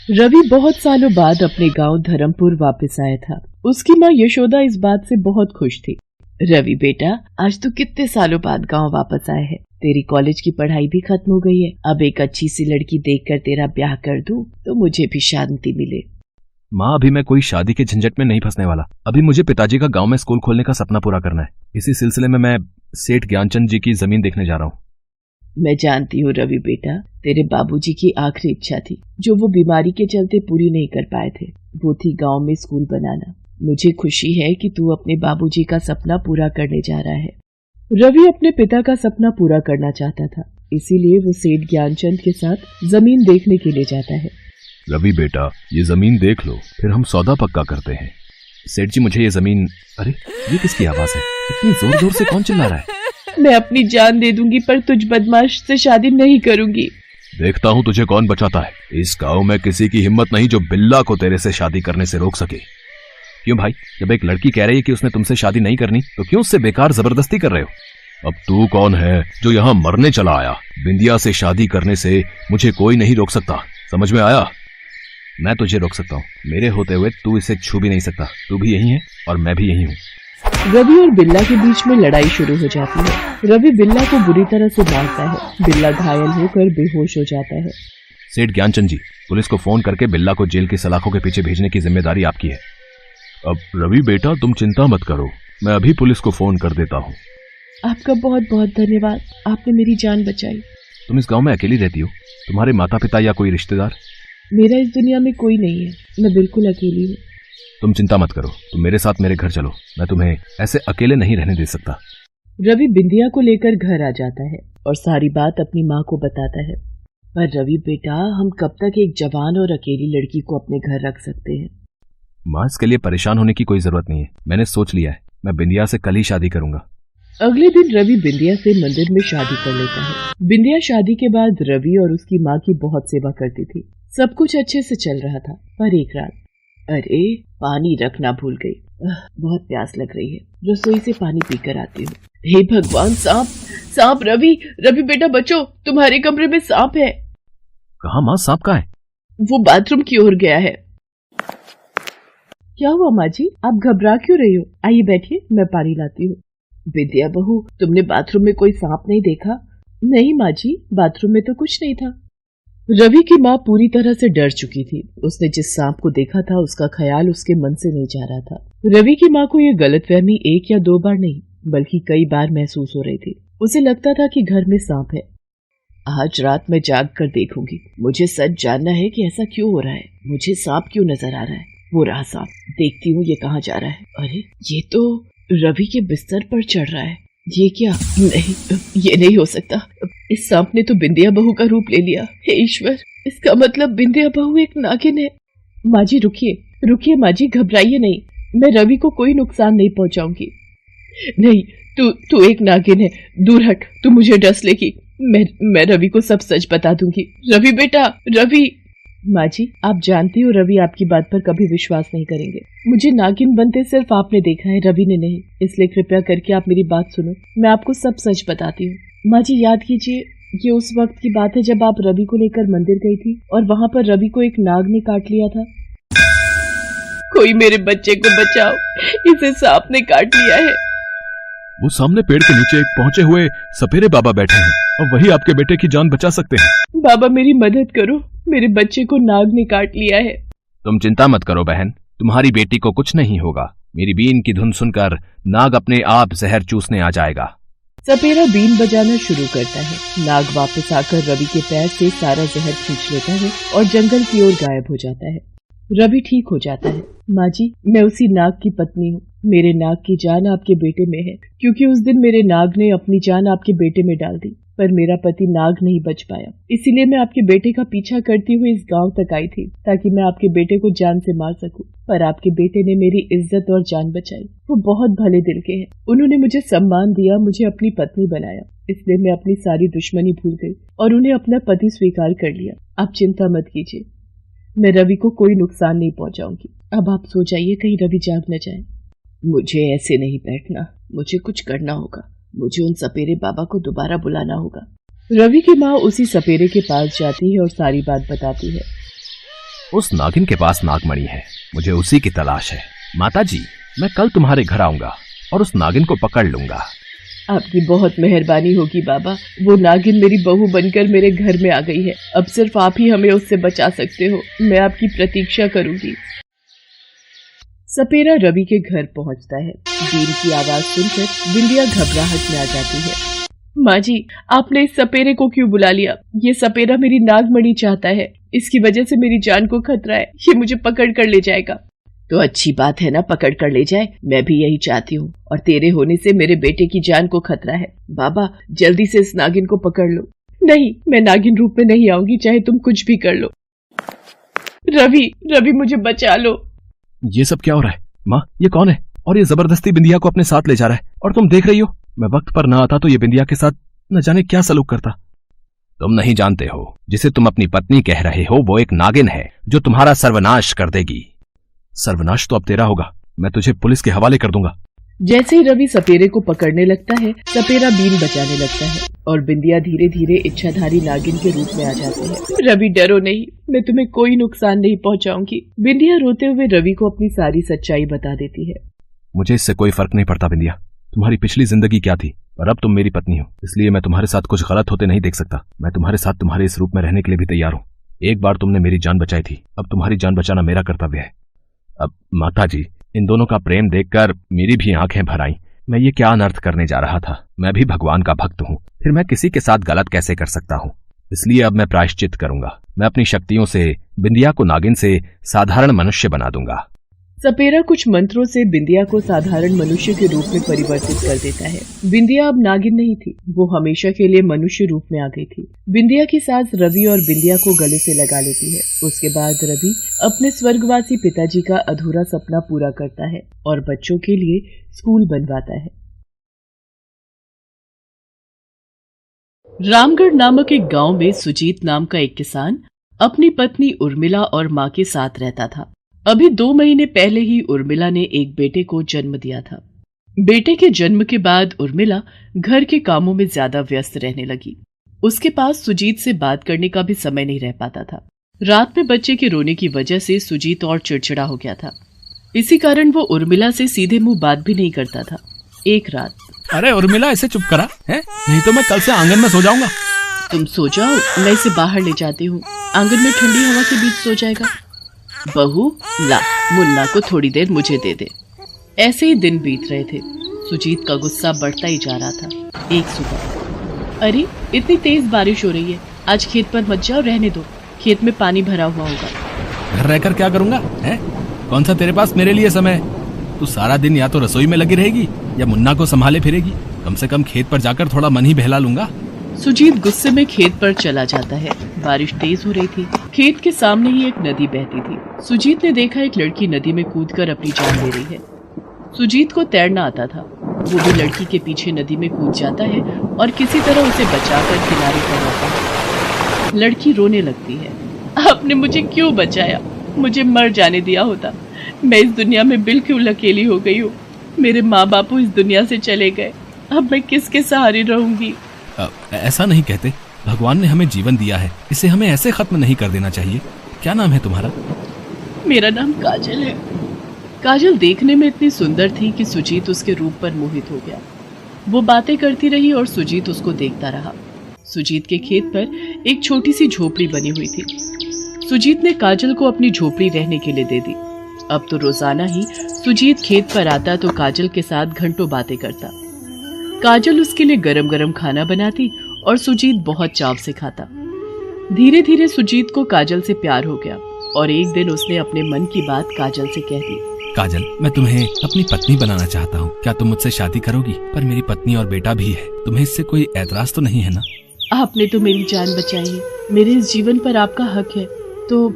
रवि बहुत सालों बाद अपने गांव धर्मपुर वापस आया था। उसकी माँ यशोदा इस बात से बहुत खुश थी। रवि बेटा, आज तू कितने सालों बाद गांव वापस आया है। तेरी कॉलेज की पढ़ाई भी खत्म हो गई है। अब एक अच्छी सी लड़की देखकर तेरा ब्याह कर दूं तो मुझे भी शांति मिले। माँ, अभी मैं कोई शादी के झंझट में नहीं फंसने वाला। अभी मुझे पिताजी का गांव में स्कूल खोलने का सपना पूरा करना है। इसी सिलसिले में मैं सेठ ज्ञानचंद जी की जमीन देखने जा रहा हूँ। मैं जानती हूँ रवि बेटा, तेरे बाबूजी की आखिरी इच्छा थी जो वो बीमारी के चलते पूरी नहीं कर पाए थे। वो थी गांव में स्कूल बनाना। मुझे खुशी है कि तू अपने बाबूजी का सपना पूरा करने जा रहा है। रवि अपने पिता का सपना पूरा करना चाहता था, इसीलिए वो सेठ ज्ञानचंद के साथ जमीन देखने के लिए जाता है। रवि बेटा, ये जमीन देख लो, फिर हम सौदा पक्का करते हैं। सेठ जी, मुझे ये जमीन। अरे, ये किसकी आवाज है? इतनी जोर जोर से कौन चिल्ला रहा है? मैं अपनी जान दे दूंगी पर तुझ बदमाश से शादी नहीं करूंगी। देखता हूँ तुझे कौन बचाता है। इस गांव में किसी की हिम्मत नहीं जो बिल्ला को तेरे से शादी करने से रोक सके। क्यों भाई, जब एक लड़की कह रही है कि उसने तुमसे शादी नहीं करनी तो क्यों उससे बेकार जबरदस्ती कर रहे हो? अब तू कौन है जो यहाँ मरने चला आया? बिंदिया से शादी करने से मुझे कोई नहीं रोक सकता, समझ में आया? मैं तुझे रोक सकता हूँ, मेरे होते हुए तू इसे छू भी नहीं सकता। तू भी यही है और मैं भी यही हूँ। रवि और बिल्ला के बीच में लड़ाई शुरू हो जाती है। रवि बिल्ला को बुरी तरह से मारता है। बिल्ला घायल होकर बेहोश हो जाता है। सेठ ज्ञानचंद जी, पुलिस को फोन करके बिल्ला को जेल की सलाखों के पीछे भेजने की जिम्मेदारी आपकी है। अब रवि बेटा, तुम चिंता मत करो, मैं अभी पुलिस को फोन कर देता हूँ। आपका बहुत बहुत धन्यवाद, आपने मेरी जान बचाई। तुम इस गांव में अकेली रहती हो? तुम्हारे माता पिता या कोई रिश्तेदार? मेरा इस दुनिया में कोई नहीं है, मैं बिल्कुल अकेली हूँ। तुम चिंता मत करो, तुम मेरे साथ मेरे घर चलो। मैं तुम्हें ऐसे अकेले नहीं रहने दे सकता। रवि बिंदिया को लेकर घर आ जाता है और सारी बात अपनी माँ को बताता है। पर रवि बेटा, हम कब तक एक जवान और अकेली लड़की को अपने घर रख सकते हैं? माँ, इसके लिए परेशान होने की कोई जरूरत नहीं है। मैंने सोच लिया है, मैं बिंदिया से कल ही शादी करूंगा। अगले दिन रवि बिंदिया से मंदिर में शादी कर लेता है। बिंदिया शादी के बाद रवि और उसकी माँ की बहुत सेवा करती थी। सब कुछ अच्छे से चल रहा था, पर एक रात, अरे पानी रखना भूल गई। बहुत प्यास लग रही है, रसोई से पानी पीकर आती हूँ। हे भगवान, सांप सांप! रवि बेटा बचो, तुम्हारे कमरे में सांप है। कहाँ माँ, सांप कहाँ है? वो बाथरूम की ओर गया है। क्या हुआ माँ जी, आप घबरा क्यों रही हो? आइए बैठिए, मैं पानी लाती हूँ। विद्या बहू, तुमने बाथरूम में कोई सांप नहीं देखा? नहीं माँ जी, बाथरूम में तो कुछ नहीं था। रवि की माँ पूरी तरह से डर चुकी थी। उसने जिस सांप को देखा था उसका ख्याल उसके मन से नहीं जा रहा था। रवि की माँ को ये गलतफहमी एक या दो बार नहीं बल्कि कई बार महसूस हो रही थी। उसे लगता था कि घर में सांप है। आज रात मैं जाग कर देखूंगी। मुझे सच जानना है कि ऐसा क्यों हो रहा है। मुझे सांप क्यों नजर आ रहा है? वो रहा सांप, देखती हूँ ये कहाँ जा रहा है। अरे, ये तो रवि के बिस्तर पर चढ़ रहा है। ये क्या? नहीं, ये नहीं हो सकता। इस सांप ने तो बिंदिया बहू का रूप ले लिया। हे ईश्वर, इसका मतलब बिंदिया बहू एक नागिन है। माँ जी रुकिए माँ जी, घबराइए नहीं। मैं रवि को कोई नुकसान नहीं पहुंचाऊंगी। नहीं, तू एक नागिन है, दूर हट, तू मुझे डस लेगी। मैं रवि को सब सच बता दूंगी। रवि बेटा, रवि! माँ जी, आप जानती हो रवि आपकी बात पर कभी विश्वास नहीं करेंगे। मुझे नागिन बनते सिर्फ आपने देखा है, रवि ने नहीं। इसलिए कृपया करके आप मेरी बात सुनो, मैं आपको सब सच बताती हूँ। माँ जी, याद कीजिए, ये उस वक्त की बात है जब आप रवि को लेकर मंदिर गई थी और वहाँ पर रवि को एक नाग ने काट लिया था। कोई मेरे बच्चे को बचाओ, इसे सांप ने काट लिया है। वो सामने पेड़ के नीचे एक पहुंचे हुए सपेरे बाबा बैठे हैं और वही आपके बेटे की जान बचा सकते हैं। बाबा, मेरी मदद करो, मेरे बच्चे को नाग ने काट लिया है। तुम चिंता मत करो बहन, तुम्हारी बेटी को कुछ नहीं होगा। मेरी बीन की धुन सुनकर नाग अपने आप जहर चूसने आ जाएगा। सपेरा बीन बजाना शुरू करता है। नाग वापस आकर रवि के पैर से सारा जहर खींच लेता है और जंगल की ओर गायब हो जाता है। रवि ठीक हो जाता है। माँ जी, मैं उसी नाग की पत्नी हूँ। मेरे नाग की जान आपके बेटे में है, क्योंकि उस दिन मेरे नाग ने अपनी जान आपके बेटे में डाल दी, पर मेरा पति नाग नहीं बच पाया। इसीलिए मैं आपके बेटे का पीछा करती हुई इस गांव तक आई थी, ताकि मैं आपके बेटे को जान से मार सकूं। पर आपके बेटे ने मेरी इज्जत और जान बचाई। वो बहुत भले दिल के हैं। उन्होंने मुझे सम्मान दिया, मुझे अपनी पत्नी बनाया। इसलिए मैं अपनी सारी दुश्मनी भूल गई और उन्हें अपना पति स्वीकार कर लिया। आप चिंता मत कीजिए, मैं रवि को कोई नुकसान नहीं पहुंचाऊंगी। अब आप सो जाइए, कहीं रवि जाग न जाए। मुझे ऐसे नहीं बैठना, मुझे कुछ करना होगा। मुझे उन सपेरे बाबा को दोबारा बुलाना होगा। रवि की माँ उसी सपेरे के पास जाती है और सारी बात बताती है। उस नागिन के पास नागमणि है, मुझे उसी की तलाश है। माताजी, मैं कल तुम्हारे घर आऊंगा और उस नागिन को पकड़ लूंगा। आपकी बहुत मेहरबानी होगी बाबा। वो नागिन मेरी बहू बनकर मेरे घर में आ गई है। अब सिर्फ आप ही हमें उससे बचा सकते हो। मैं आपकी प्रतीक्षा करूंगी। सपेरा रवि के घर पहुंचता है। बीन की आवाज सुनकर बिंदिया घबराहट में आ जाती है। माँ जी, आपने इस सपेरे को क्यों बुला लिया? ये सपेरा मेरी नागमणि चाहता है। इसकी वजह से मेरी जान को खतरा है। ये मुझे पकड़ कर ले जाएगा। तो अच्छी बात है ना, पकड़ कर ले जाए। मैं भी यही चाहती हूँ, और तेरे होने से मेरे बेटे की जान को खतरा है। बाबा, जल्दी से इस नागिन को पकड़ लो। नहीं, मैं नागिन रूप में नहीं आऊंगी, चाहे तुम कुछ भी कर लो। रवि, मुझे बचा लो। ये सब क्या हो रहा है? माँ, ये कौन है? और ये जबरदस्ती बिंदिया को अपने साथ ले जा रहा है, और तुम देख रही हो। मैं वक्त पर न आता तो ये बिंदिया के साथ न जाने क्या सलूक करता। तुम नहीं जानते हो, जिसे तुम अपनी पत्नी कह रहे हो वो एक नागिन है जो तुम्हारा सर्वनाश कर देगी। सर्वनाश तो अब तेरा होगा। मैं तुझे पुलिस के हवाले कर दूंगा। जैसे ही रवि सपेरे को पकड़ने लगता है, सपेरा बीन बचाने लगता है और बिंदिया धीरे धीरे इच्छाधारी नागिन के रूप में आ जाती है। रवि, डरो नहीं, मैं तुम्हें कोई नुकसान नहीं पहुंचाऊंगी। बिंदिया रोते हुए रवि को अपनी सारी सच्चाई बता देती है। मुझे इससे कोई फर्क नहीं पड़ता बिंदिया। तुम्हारी पिछली जिंदगी क्या थी, और अब तुम मेरी पत्नी हो, इसलिए मैं तुम्हारे साथ कुछ गलत होते नहीं देख सकता। मैं तुम्हारे साथ तुम्हारे इस रूप में रहने के लिए भी तैयार हूँ। एक बार तुमने मेरी जान बचाई थी, अब तुम्हारी जान बचाना मेरा कर्तव्य है। अब माताजी, इन दोनों का प्रेम देखकर मेरी भी आंखें भर आईं। मैं ये क्या अनर्थ करने जा रहा था? मैं भी भगवान का भक्त हूँ, फिर मैं किसी के साथ गलत कैसे कर सकता हूँ? इसलिए अब मैं प्रायश्चित करूंगा। मैं अपनी शक्तियों से बिंदिया को नागिन से साधारण मनुष्य बना दूंगा। सपेरा कुछ मंत्रों से बिंदिया को साधारण मनुष्य के रूप में परिवर्तित कर देता है। बिंदिया अब नागिन नहीं थी, वो हमेशा के लिए मनुष्य रूप में आ गई थी। बिंदिया की सास रवि और बिंदिया को गले से लगा लेती है। उसके बाद रवि अपने स्वर्गवासी पिताजी का अधूरा सपना पूरा करता है और बच्चों के लिए स्कूल बनवाता है। रामगढ़ नामक एक गांव में सुजीत नाम का एक किसान अपनी पत्नी उर्मिला और मां के साथ रहता था। अभी 2 महीने पहले ही उर्मिला ने एक बेटे को जन्म दिया था। बेटे के जन्म के बाद उर्मिला घर के कामों में ज्यादा व्यस्त रहने लगी। उसके पास सुजीत से बात करने का भी समय नहीं रह पाता था। रात में बच्चे के रोने की वजह से सुजीत और चिड़चिड़ा हो गया था। इसी कारण वो उर्मिला से सीधे मुंह बात भी नहीं करता था। एक रात, अरे उर्मिला, इसे चुप करा है, नहीं तो मैं कल से आंगन में सो जाऊंगा। तुम सो जाओ, मैं इसे बाहर ले जाती हूँ। आंगन में ठंडी हवा के बीच सो जाएगा। बहू, ला, मुन्ना को थोड़ी देर मुझे दे दे। ऐसे ही दिन बीत रहे थे। सुजीत का गुस्सा बढ़ता ही जा रहा था। एक सुबह, अरे इतनी तेज बारिश हो रही है, आज खेत पर मत जाओ, रहने दो, खेत में पानी भरा हुआ होगा। घर रहकर क्या करूंगा है? कौन सा तेरे पास मेरे लिए समय है? तू सारा दिन या तो रसोई में लगी रहेगी या मुन्ना को संभाले फिरेगी। कम से कम खेत पर जाकर थोड़ा मन ही बहला लूंगा। सुजीत गुस्से में खेत पर चला जाता है। बारिश तेज हो रही थी। खेत के सामने ही एक नदी बहती थी। सुजीत ने देखा एक लड़की नदी में कूदकर अपनी जान ले रही है। सुजीत को तैरना आता था। वो भी लड़की के पीछे नदी में कूद जाता है और किसी तरह उसे बचाकर किनारे पर लाता है। लड़की रोने लगती है। आपने मुझे क्यों बचाया? मुझे मर जाने दिया होता। मैं इस दुनिया में बिल्कुल अकेली हो गई हूँ। मेरे माँ बापू इस दुनिया से चले गए। अब मैं किसके सहारे रहूंगी? ऐसा नहीं कहते। भगवान ने हमें जीवन दिया है, इसे हमें ऐसे खत्म नहीं कर देना चाहिए। क्या नाम है तुम्हारा? मेरा नाम काजल है। काजल देखने में इतनी सुंदर थी कि सुजीत उसके रूप पर मोहित हो गया। वो बातें करती रही और सुजीत उसको देखता रहा। सुजीत के खेत पर एक छोटी सी झोपड़ी बनी हुई थी। सुजीत ने काजल को अपनी झोपड़ी रहने के लिए दे दी। अब तो रोजाना ही सुजीत खेत पर आता तो काजल के साथ घंटों बातें करता। काजल उसके लिए गरम गरम खाना बनाती और सुजीत बहुत चाव से खाता। धीरे धीरे सुजीत को काजल से प्यार हो गया और एक दिन उसने अपने मन की बात काजल से कह दी। काजल, मैं तुम्हें अपनी पत्नी बनाना चाहता हूँ। क्या तुम मुझसे शादी करोगी? पर मेरी पत्नी और बेटा भी है। तुम्हें इससे कोई ऐतराज तो नहीं है ना? आपने तो मेरी जान बचाई है। मेरे इस जीवन पर आपका हक है, तो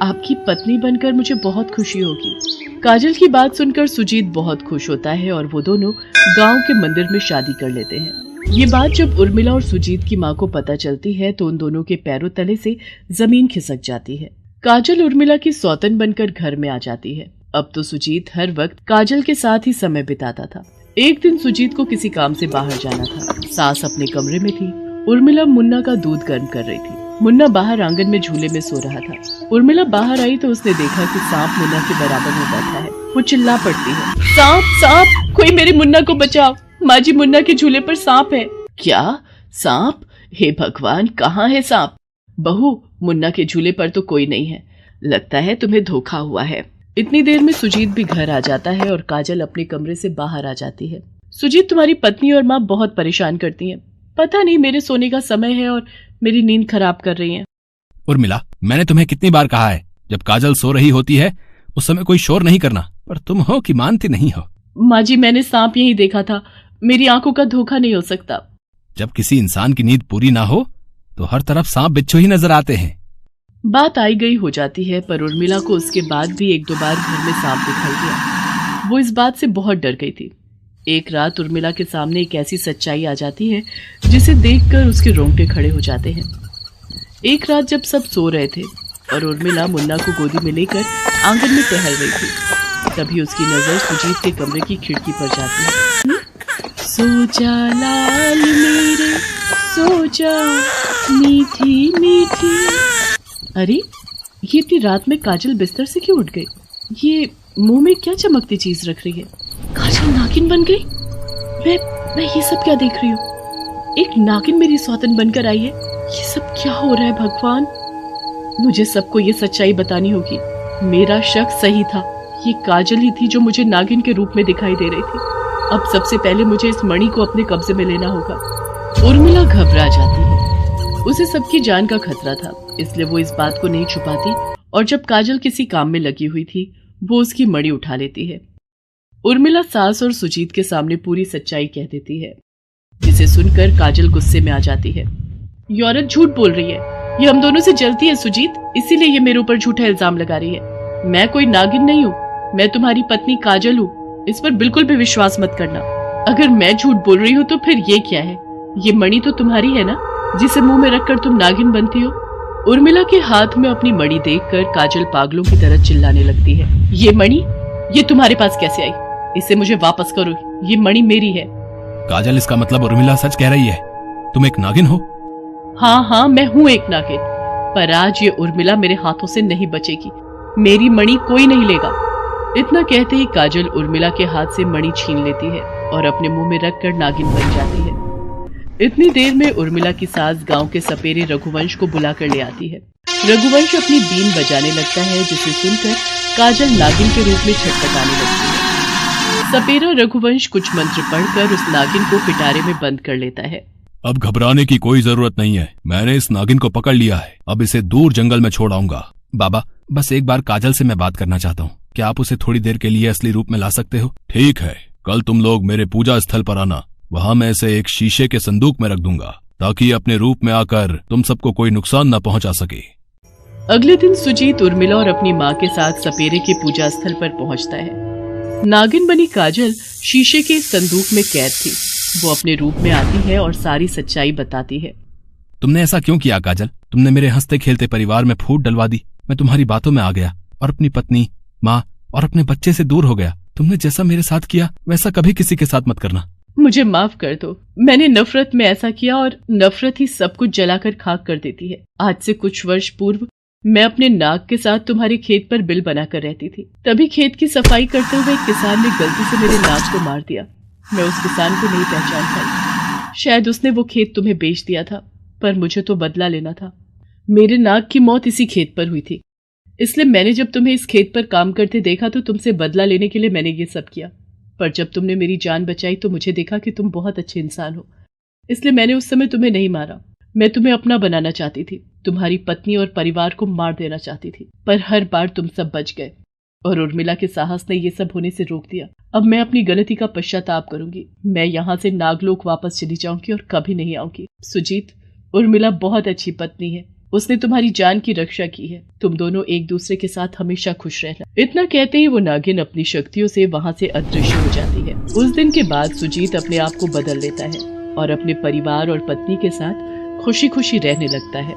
आपकी पत्नी बनकर मुझे बहुत खुशी होगी। काजल की बात सुनकर सुजीत बहुत खुश होता है और वो दोनों गांव के मंदिर में शादी कर लेते हैं। ये बात जब उर्मिला और सुजीत की माँ को पता चलती है तो उन दोनों के पैरों तले से जमीन खिसक जाती है। काजल उर्मिला की सौतन बनकर घर में आ जाती है। अब तो सुजीत हर वक्त काजल के साथ ही समय बिताता था। एक दिन सुजीत को किसी काम से बाहर जाना था। सास अपने कमरे में थी। उर्मिला मुन्ना का दूध गर्म कर रही थी। मुन्ना बाहर आंगन में झूले में सो रहा था। उर्मिला बाहर आई तो उसने देखा कि सांप मुन्ना के बराबर में बैठा है। वो चिल्ला पड़ती है, सांप सांप, कोई मेरे मुन्ना को बचाओ, माँ जी मुन्ना के झूले पर सांप है। क्या सांप? हे भगवान, कहाँ है सांप? बहू, मुन्ना के झूले पर तो कोई नहीं है, लगता है तुम्हें धोखा हुआ है। इतनी देर में सुजीत भी घर आ जाता है और काजल अपने कमरे से बाहर आ जाती है। सुजीत, तुम्हारी पत्नी और माँ बहुत परेशान करती हैं। पता नहीं, मेरे सोने का समय है और मेरी नींद खराब कर रही हैं। उर्मिला, मैंने तुम्हें कितनी बार कहा है, जब काजल सो रही होती है उस समय कोई शोर नहीं करना, पर तुम हो कि मानती नहीं हो। माँ जी, मैंने सांप यही देखा था, मेरी आंखों का धोखा नहीं हो सकता। जब किसी इंसान की नींद पूरी ना हो तो हर तरफ सांप बिच्छू ही नजर आते हैं। बात आई गई हो जाती है, पर उर्मिला को उसके बाद भी एक दो बार घर में सांप दिखाई दिया। वो इस बात से बहुत डर गई थी। एक रात उर्मिला के सामने एक ऐसी सच्चाई आ जाती है जिसे देखकर उसके रोंगटे खड़े हो जाते हैं। एक रात जब सब सो रहे थे और उर्मिला मुन्ना को गोदी में लेकर आंगन में टहल रही थी, तभी उसकी नजर सुजीत के कमरे की खिड़की पर जाती है। सो जा लाल मेरे, सो जा मीठी मीठी। अरे, ये इतनी रात में काजल बिस्तर से क्यों उठ गई? ये मुंह में क्या चमकती चीज रख रही है? काजल नागिन बन गई? मैं ये सब क्या देख रही हूँ? एक नागिन मेरी सौतन बनकर आई है। ये सब क्या हो रहा है भगवान? मुझे सबको ये सच्चाई बतानी होगी। मेरा शक सही था, ये काजल ही थी जो मुझे नागिन के रूप में दिखाई दे रही थी। अब सबसे पहले मुझे इस मणि को अपने कब्जे में लेना होगा। उर्मिला घबरा जाती है। उसे सबकी जान का खतरा था, इसलिए वो इस बात को नहीं छुपाती और जब काजल किसी काम में लगी हुई थी वो उसकी मणि उठा लेती है। उर्मिला सास और सुजीत के सामने पूरी सच्चाई कह देती है, जिसे सुनकर काजल गुस्से में आ जाती है। ये औरत झूठ बोल रही है, ये हम दोनों से जलती है सुजीत, इसीलिए ये मेरे ऊपर झूठा इल्जाम लगा रही है। मैं कोई नागिन नहीं हूँ, मैं तुम्हारी पत्नी काजल हूँ, इस पर बिल्कुल भी विश्वास मत करना। अगर मैं झूठ बोल रही हूँ तो फिर ये क्या है? ये मणि तो तुम्हारी है ना, जिसे मुंह में रखकर तुम नागिन बनती हो। उर्मिला के हाथ में अपनी मणि देखकर काजल पागलों की तरह चिल्लाने लगती है। ये मणि, ये तुम्हारे पास कैसे आई? इसे मुझे वापस करो, ये मणि मेरी है। काजल, इसका मतलब उर्मिला सच कह रही है, तुम एक नागिन हो? हाँ, मैं हूँ एक नागिन, पर आज ये उर्मिला मेरे हाथों से नहीं बचेगी। मेरी मणि कोई नहीं लेगा। इतना कहते ही काजल उर्मिला के हाथ से मणि छीन लेती है और अपने मुंह में रखकर नागिन बन जाती है। इतनी देर में उर्मिला की सास गांव के सपेरे रघुवंश को बुलाकर ले आती है। रघुवंश अपनी बीन बजाने लगता है, जिसे सुनकर काजल नागिन के रूप में छटपटाने लगती है। सपेरा रघुवंश कुछ मंत्र पढ़कर उस नागिन को पिटारे में बंद कर लेता है। अब घबराने की कोई जरूरत नहीं है, मैंने इस नागिन को पकड़ लिया है, अब इसे दूर जंगल में छोड़ आऊंगा। बाबा, बस एक बार काजल से मैं बात करना चाहता हूँ, क्या आप उसे थोड़ी देर के लिए असली रूप में ला सकते हो? ठीक है, कल तुम लोग मेरे पूजा स्थल पर आना, वहां मैं इसे एक शीशे के संदूक में रख दूंगा ताकि अपने रूप में आकर तुम सबको कोई नुकसान न पहुंचा सके। अगले दिन सुजीत उर्मिला और अपनी माँ के साथ सपेरे के पूजा स्थल पर पहुंचता है। नागिन बनी काजल शीशे के संदूक में कैद थी। वो अपने रूप में आती है और सारी सच्चाई बताती है। तुमने ऐसा क्यों किया काजल? तुमने मेरे हंसते खेलते परिवार में फूट डलवा दी। मैं तुम्हारी बातों में आ गया और अपनी पत्नी, माँ और अपने बच्चे से दूर हो गया। तुमने जैसा मेरे साथ किया वैसा कभी किसी के साथ मत करना। मुझे माफ कर दो, मैंने नफरत में ऐसा किया और नफरत ही सब कुछ जलाकर खाक कर देती है। आज से कुछ वर्ष पूर्व मैं अपने नाग के साथ तुम्हारे खेत पर बिल बनाकर रहती थी। तभी खेत की सफाई करते हुए एक किसान ने गलती से मेरे नाग को मार दिया। मैं उस किसान को नहीं पहचान पाई। शायद उसने वो खेत तुम्हें बेच दिया था, पर मुझे तो बदला लेना था। मेरे नाग की मौत इसी खेत पर हुई थी, इसलिए मैंने जब तुम्हें इस खेत पर काम करते देखा तो तुमसे बदला लेने के लिए मैंने ये सब किया। पर जब तुमने मेरी जान बचाई तो मुझे देखा कि तुम बहुत अच्छे इंसान हो, इसलिए मैंने उस समय तुम्हें नहीं मारा। मैं तुम्हें अपना बनाना चाहती थी, तुम्हारी पत्नी और परिवार को मार देना चाहती थी, पर हर बार तुम सब बच गए और उर्मिला के साहस ने ये सब होने से रोक दिया। अब मैं अपनी गलती का पश्चाताप करूंगी। मैं यहाँ से नागलोक वापस चली जाऊंगी और कभी नहीं आऊंगी। सुजीत, उर्मिला बहुत अच्छी पत्नी है, उसने तुम्हारी जान की रक्षा की है। तुम दोनों एक दूसरे के साथ हमेशा खुश रहना। इतना कहते ही वो नागिन अपनी शक्तियों से वहाँ से अदृश्य हो जाती है। उस दिन के बाद सुजीत अपने आप को बदल लेता है और अपने परिवार और पत्नी के साथ खुशी खुशी रहने लगता है।